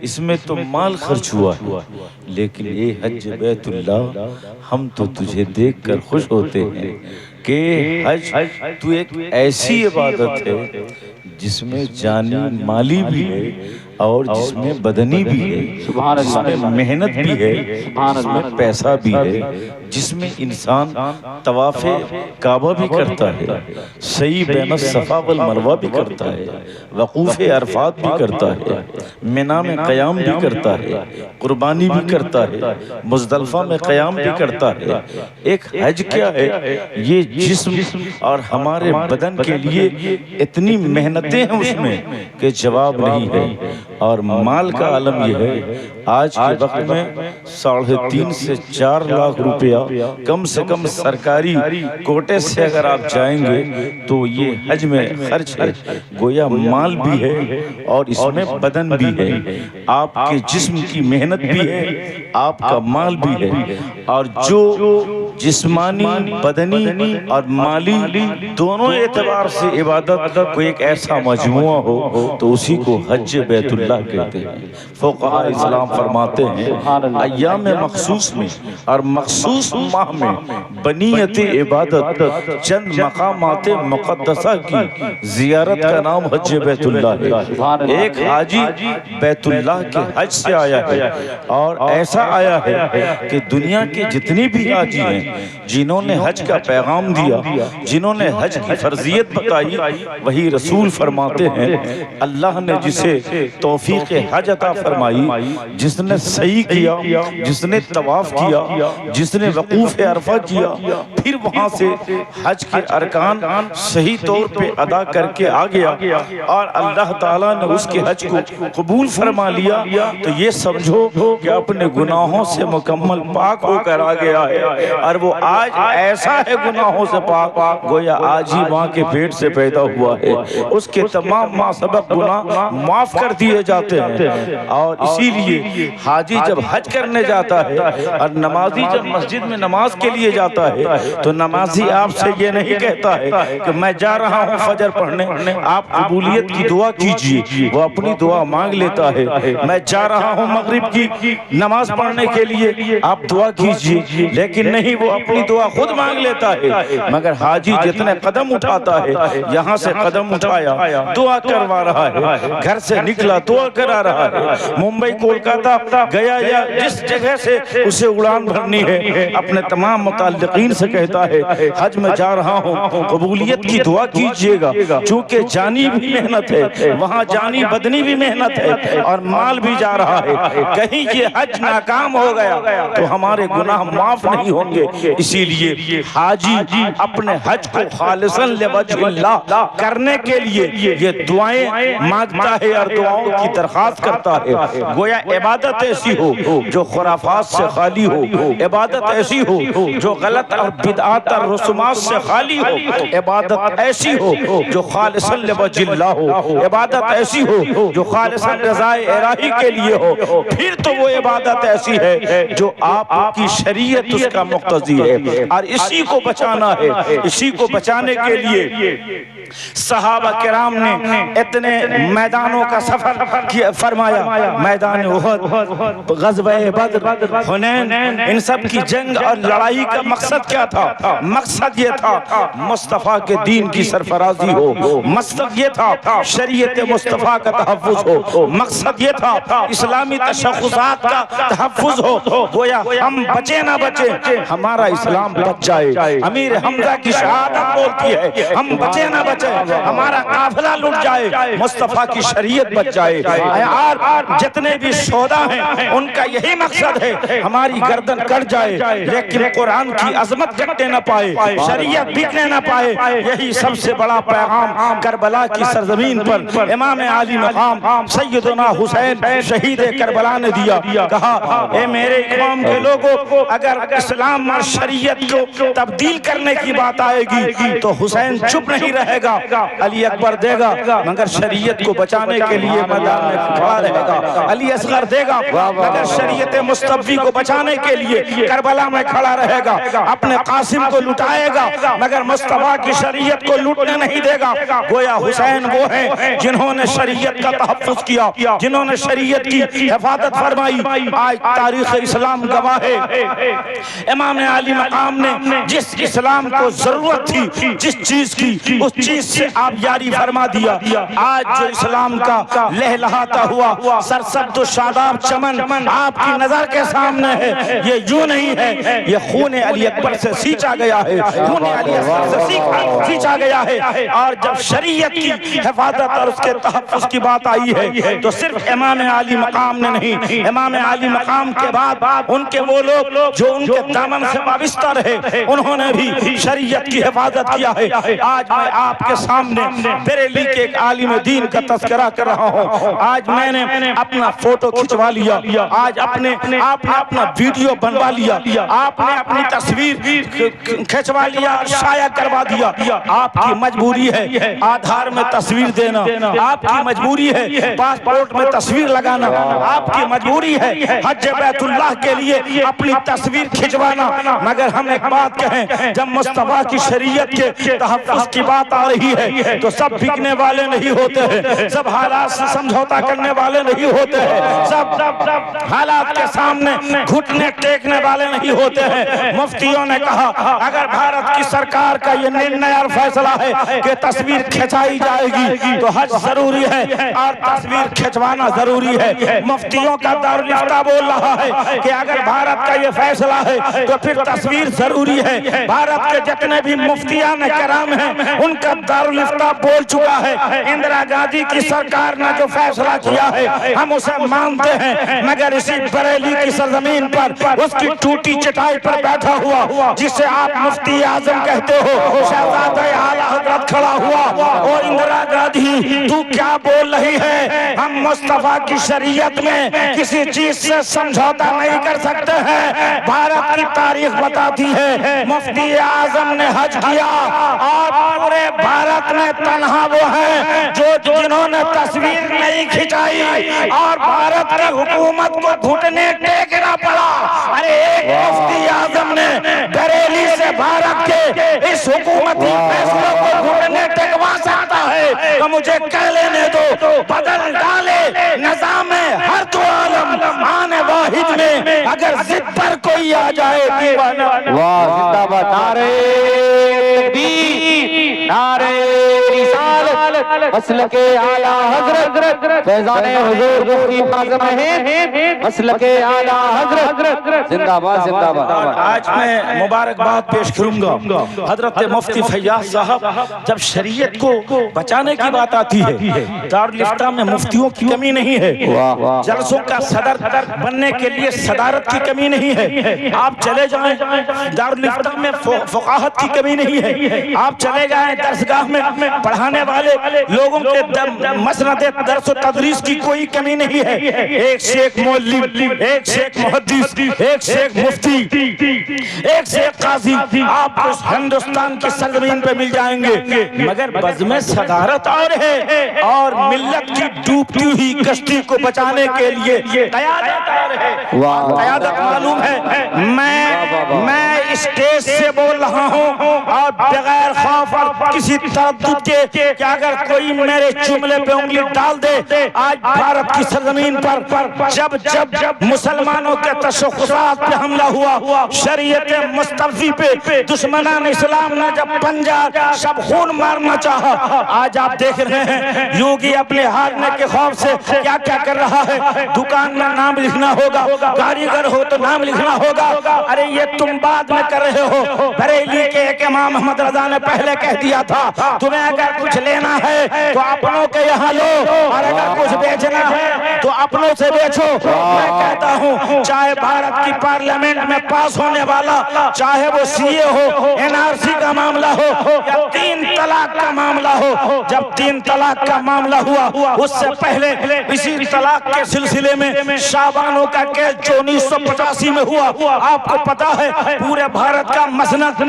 اس میں تو مال خرچ ہوا ہے، لیکن یہ حج بیت اللہ ہم تو تجھے دیکھ کر خوش ہوتے ہیں کہ حج تو ایک ایسی عبادت ہے جس میں جانی مالی بھی ہے اور جس میں بدنی بھی ہے، جس میں محنت بھی ہے، جس میں پیسہ بھی ہے، جس میں انسان طواف کعبہ بھی کرتا ہے، سعی بین الصفا والمروہ بھی کرتا ہے، وقوف عرفات بھی کرتا ہے، منی میں قیام بھی کرتا ہے، قربانی بھی کرتا ہے، مزدلفہ میں قیام بھی کرتا ہے۔ ایک حج کیا ہے؟ یہ جسم اور ہمارے بدن کے لیے اتنی محنتیں ہیں اس میں کہ جواب نہیں ہے۔ اور مال کا عالم یہ ہے، آج کے وقت میں 3.5 سے 4 لاکھ روپیہ کم سے کم سرکاری کوٹے سے اگر آپ جائیں گے تو یہ حج میں خرچ ہے، گویا مال بھی ہے اور اس میں بدن بھی ہے، آپ کے جسم کی محنت بھی ہے، آپ کا مال بھی ہے۔ اور جو جسمانی، بدنی اور مالی دونوں اعتبار سے عبادت کوئی ایک ایسا مجموعہ ہو تو اسی کو حج بیت اللہ کہتے ہیں۔ فقہاء اسلام فرماتے ہیں ایام مخصوص میں اور مخصوص ماہ میں بنیت عبادت چند مقامات مقدسہ کی زیارت کا نام حج بیت اللہ ہے۔ ایک حاجی بیت اللہ کے حج سے آیا ہے اور ایسا آیا ہے کہ دنیا کے جتنی بھی حاجی ہیں جنہوں نے حج کا پیغام دیا، جنہوں نے حج کی فرضیت بتائی، وہی رسول فرماتے ہیں اللہ نے جسے توفیق حج عطا فرمائی، جس نے سعی کیا، جس نے طواف کیا، جس نے وقوف عرفہ کیا، پھر وہاں سے حج کے ارکان صحیح طور پہ ادا کر کے آ گیا اور اللہ تعالیٰ نے اس کے حج کو قبول فرما لیا، تو یہ سمجھو کہ اپنے گناہوں سے مکمل پاک ہو کر آ گیا ہے۔ اور وہ آج ایسا ہے گناہوں سے پاک گویا آج ہی ماں کے پیٹ سے پیدا ہوا ہے، اس کے تمام ماں سبق گناہ معاف کر دیے جاتے ہیں۔ اور اسی لیے حاجی جب حج کرنے جاتا ہے اور نمازی جب مسجد میں نماز کے لیے جاتا ہے تو نمازی آپ سے یہ نہیں کہتا ہے کہ میں جا رہا ہوں فجر پڑھنے، آپ قبولیت کی دعا کیجئے، وہ اپنی دعا مانگ لیتا ہے۔ میں جا رہا ہوں مغرب کی نماز پڑھنے کے لیے، آپ دعا کیجئے، لیکن نہیں، وہ اپنی دعا خود مانگ لیتا ہے۔ مگر حاجی جتنے قدم اٹھاتا ہے، یہاں سے قدم اٹھایا دعا کروا رہا ہے، گھر سے نکلا دعا کرا رہا ہے، ممبئی کولکاتہ گیا یا جس جگہ سے اسے اڑان بھرنی ہے، اپنے تمام متعلقین سے کہتا ہے حج میں جا رہا ہوں، قبولیت کی دعا کیجئے گا، چونکہ جانی بھی محنت ہے، وہاں جانی بدنی بھی محنت ہے اور مال بھی جا رہا ہے، کہیں یہ حج ناکام ہو گیا تو ہمارے گناہ معاف نہیں ہوں گے۔ اسی لیے حاجی اپنے حج کو خالصاً لوجہ اللہ کرنے کے لیے یہ دعائیں مانگتا ہے اور دعاؤں کی درخواست کرتا ہے۔ گویا عبادت ایسی ہو جو خرافات سے خالی ہو، عبادت ایسی ہو جو غلط اور بدعات اور رسومات سے خالی ہو، عبادت ایسی ہو جو خالصاً لوجہ اللہ ہو، عبادت ایسی ہو جو خالصاً رضائے الہی کے لیے ہو، پھر تو وہ عبادت ایسی ہے جو آپ کی شریعت اس کا مقتضی ہے۔ اور اسی کو بچانا ہے، اسی کو بچانے کے لیے صحابہ کرام نے اتنے میدانوں کا سفر فرمایا، میدان احد، غزوہ بدر، حنین، ان سب کی جنگ اور لڑائی کا مقصد کیا تھا؟ مقصد یہ تھا مصطفیٰ کے دین کی سرفرازی ہو، مقصد یہ تھا شریعت مصطفیٰ کا تحفظ ہو، مقصد یہ تھا اسلامی تشخصات کا تحفظ ہو۔ گویا ہم بچے نہ بچے، ہمارا اسلام بچ جائے۔ امیر حمزہ کی شہادت بولتی ہے ہم بچے نہ بچے، ہمارا قافلہ لٹ جائے، مصطفیٰ کی شریعت بچ جائے۔ اور جتنے بھی شہداء ہیں ان کا یہی مقصد ہے ہماری گردن کٹ جائے لیکن قرآن کی عظمت کٹنے نہ پائے، شریعت بکنے نہ پائے۔ یہی سب سے بڑا پیغام کربلا کی سرزمین پر امام عالی مقام سیدنا حسین شہید کربلا نے دیا۔ کہا اے میرے اقوام کے لوگوں، اگر اسلام اور شریعت کو تبدیل کرنے کی بات آئے گی تو حسین چپ نہیں رہے گا، علی اکبر دے گا مگر شریعت کو بچانے کے لیے میدان میں کھڑا رہے گا، علی اصغر دے گا مگر شریعت مصطفی کو بچانے کے لیے کربلا میں کھڑا رہے گا، اپنے قاسم کو لٹائے گا مگر مصطفیٰ کی شریعت کو لوٹنے نہیں دے گا۔ گویا حسین وہ ہیں جنہوں نے شریعت کا تحفظ کیا، جنہوں نے شریعت کی حفاظت فرمائی۔ آج تاریخ اسلام گواہ ہے امام علی مقام نے جس اسلام کو ضرورت تھی، جس چیز کی، اس چیز سے آپ یاری فرما دیا۔ آج جو اسلام کا لہلہاتا ہوا سرسبز و شاداب چمن آپ کی نظر کے سامنے ہے، یہ یوں نہیں ہے، یہ خون علی اکبر سے سینچا گیا ہے، خون علی اصغر سے سینچا گیا ہے۔ اور جب شریعت کی حفاظت اور اس کے تحفظ کی بات آئی ہے تو صرف امام علی مقام نے نہیں، امام علی مقام کے بعد ان کے وہ لوگ جو ان کے دامن سے وابستہ رہے انہوں نے بھی شریعت کی حفاظت کیا ہے۔ آج میں آپ کے سامنے بریلی کے ایک عالم دین کا تذکرہ کر رہا ہوں۔ آج میں نے اپنا فوٹو کھچوا لیا، آج آپ نے اپنا ویڈیو بنوا لیا، آپ نے اپنی تصویر کھچوا لیا، شائع کروا دیا۔ آپ کی مجبوری ہے آدھار میں تصویر دینا، آپ کی مجبوری ہے پاسپورٹ میں تصویر لگانا، آپ کی مجبوری ہے حج بیت اللہ کے لیے اپنی تصویر کھچوانا۔ مگر ہم ایک بات کہیں، جب مصطفیٰ کی شریعت کے تحفظ کی بات آ رہی ہے تو سب بکنے والے نہیں ہوتے ہیں، سب حالات سے سمجھوتا کرنے والے نہیں ہوتے ہیں، سب حالات کے سامنے گھٹنے ٹیکنے والے نہیں ہوتے ہیں۔ مفتیوں نے کہا اگر بھارت کی سرکار کا یہ نرنے اور فیصلہ ہے کہ تصویر کھچائی جائے گی تو حج ضروری ہے اور تصویر کھچوانا ضروری ہے۔ مفتیوں کا دارالفتہ بول رہا ہے کہ اگر بھارت کا یہ فیصلہ ہے تو پھر تصویر ضروری ہے۔ بھارت کے جتنے بھی مفتیان کرام ہیں ان کا دارالفتہ بول چکا ہے اندرا گاندھی کی سرکار نے جو فیصلہ کیا ہے ہم اسے مانتے ہیں، مگر اسی بریلی کی سرزمین پر اس کی ٹوٹی چٹائی پر بیٹھا ہوا جسے آپ مفتی اعظم کہتے ہو، شہزادہ اعلیٰ حضرت کھڑا ہوا اور اندرا گاندھی تو کیا بول رہی ہے؟ ہم مصطفیٰ کی شریعت میں کسی چیز سے سمجھوتا نہیں کر سکتے ہیں۔ بھارت کی تاریخ بتاتی ہے مفتی اعظم نے حج کیا اور پورے بھارت میں تنہا وہ ہیں جو جنہوں نے تصویر نہیں کھچائی اور بھارت کی حکومت کو گھٹنے ٹیکنا پڑا۔ ارے ایک مفتی اعظم نے بریلی سے بھارت کے اس حکومتی فیصلوں کو گھٹنے ٹکوا سکتا ہے تو مجھے کہہ لینے دو، بدل ڈالے نظام ہر دو عالم آنے واحد میں اگر ضد پر کوئی آ جائے دیوانہ۔ واہ زندہ باد، نعرہ تکبیر، نعرہ رسالت، مسلک اعلیٰ حضرت فیضان حضور مفتی اعظم ہیں، مسلک اعلیٰ حضرت زندہ باد زندہ باد۔ آج میں مبارکباد پیش کروں گا حضرت مفتی فیاض صاحب، جب شریعت کو بچانے کی بات آتی ہے دارالفتہ میں مفتیوں کی کمی نہیں ہے، جلسوں کا صدر بننے کے لیے صدارت کی کمی نہیں ہے، آپ چلے جائیں دارالفتہ میں فقاہت کی کمی نہیں ہے، آپ چلے جائیں درسگاہ میں پڑھانے والے لوگوں کے مسند درس و تدریس کی کوئی کمی نہیں ہے، ایک سے ایک مولوی، ایک سے ایک محدث، ایک سے ایک مفتی، ایک سے ایک قاضی آپ اس ہندوستان کی سرزمین پہ مل جائیں گے، مگر بزم صدارت اور ہے اور ملت کی ڈوبتی ہوئی کشتی کو بچانے کے لیے قیادت اور ہے۔ قیادت معلوم ہے، میں اسٹیج سے بول رہا ہوں اور بغیر خوف اور کسی تردد کے کہ اگر کوئی میرے جملے پہ انگلی ڈال دے، آج بھارت کی سرزمین پر جب مسلمانوں کے تشخصات پہ حملہ ہوا، شریعت مصطفی پہ دشمنان اسلام نے جب پنجا شب خون مارنا چاہا، آج آپ دیکھ رہے ہیں یوگی اپنے ہارنے کے خوف سے کیا کیا کر رہا ہے، دکان میں نام لکھنا ہوگا، کاریگر ہو تو نام لکھنا ہوگا۔ ارے یہ تم بعد میں کر رہے ہو، بریلی کے ایک امام احمد رضا نے پہلے کہہ دیا تھا تمہیں اگر کچھ لینا ہے تو اپنوں کے یہاں لو اور اگر کچھ بیچنا ہے تو اپنوں سے بیچو۔ میں کہتا ہوں چاہے بھارت کی پارلیمنٹ میں پاس ہونے والا، چاہے وہ سی اے ہو، این آر سی کا معاملہ ہو یا 3 طلاق کا معاملہ ہو، جب 3 طلاق کا معاملہ ہوا اس سے پہلے اسی طلاق کے سلسلے میں شابانوں کا کیس جو 1985 میں ہوا، آپ کو پتا ہے پورے بھارت کا مسند،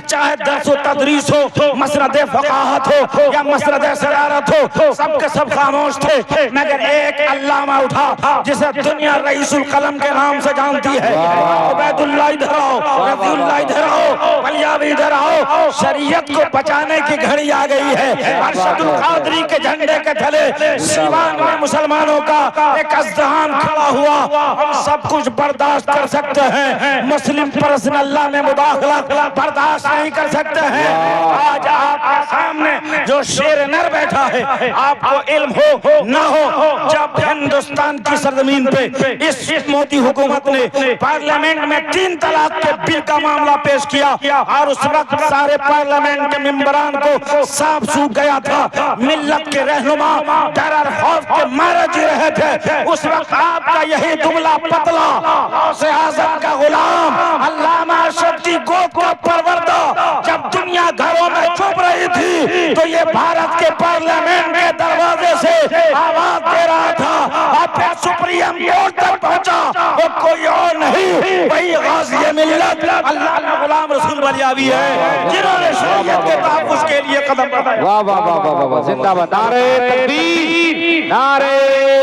چاہے درس و تدریس ہو، مسند فقاہت ہو یا مسند صدارت ہو، سب کے سب خاموش تھے، مگر ایک علامہ اٹھا جسے دنیا رئیس القلم کے نام سے جانتی ہے، عبید اللہ ادھر آؤ، رضی اللہ ادھر آؤ، ولیابی ادھر آؤ، شریعت کو بچانے کی گھڑی آ گئی ہے۔ ارشد القادری کے جھنڈے کے تلے سیوان میں مسلمانوں کا ایک ازدحام کھڑا ہوا، ہم سب کچھ برداشت کر سکتے ہیں، مسلم پرسن اللہ میں مداخلہ برداشت نہیں کر سکتے ہیں۔ آج آپ کے سامنے جو شیر نر بیٹھا ہے، آپ کو علم ہو نہ ہو، جب ہندوستان کی سرزمین پہ اس مودی حکومت نے پارلیمنٹ میں 3 طلاق کے بل کا معاملہ پیش کیا اور اس وقت سارے پارلیمنٹ کے ممبران کو سانپ سوکھ گیا تھا، ملت کے رہنما ڈر اور خوف کے مارے جی رہے تھے، اس وقت آپ کا یہی دبلا پتلا غوث اعظم کا غلام علامہ ارشد کی گود کا پروردہ جب دنیا گھروں میں چھپ رہی تھی تو یہ بھارت کے پارلیمنٹ کے دروازے سے آواز دے رہا تھا، اب پھر سپریم کورٹ تک پہنچا، وہ کوئی اور نہیں، وہی غازی ملت علامہ غلام رسول ولیابی ہے، جنہوں نے شریعت کے تحفظ کے لیے قدم بڑھائے۔ واہ واہ واہ واہ واہ، زندہ باد، نعرہ تکبیر، نعرہ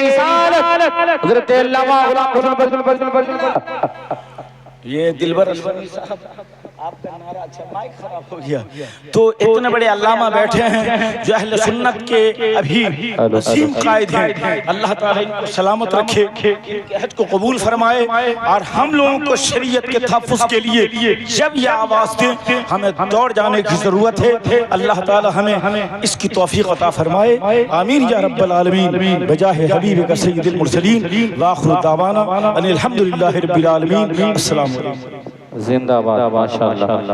رسالت، حضرت علامہ غلام رسول۔ یہ دلبر اشفانی صاحب آپ کا نعرہ اچھا مائک خراب ہو گیا، تو اتنے بڑے علامہ بیٹھے ہیں جو اہل سنت کے ابھی عظیم قائد ہیں، اللہ تعالیٰ ان کو سلامت رکھے، ان کے عہد کو قبول فرمائے، اور ہم لوگوں کو شریعت کے تحفظ کے لیے جب یہ آواز دیں ہمیں دوڑ جانے کی ضرورت ہے، اللہ تعالیٰ ہمیں اس کی توفیق عطا فرمائے، آمین یا رب العالمین، بجاہ حبیبک سید المرسلین، وآخر دعوانا ان الحمدللہ رب العالمین، السلام علیکم۔ زندہ باد، ماشاءاللہ۔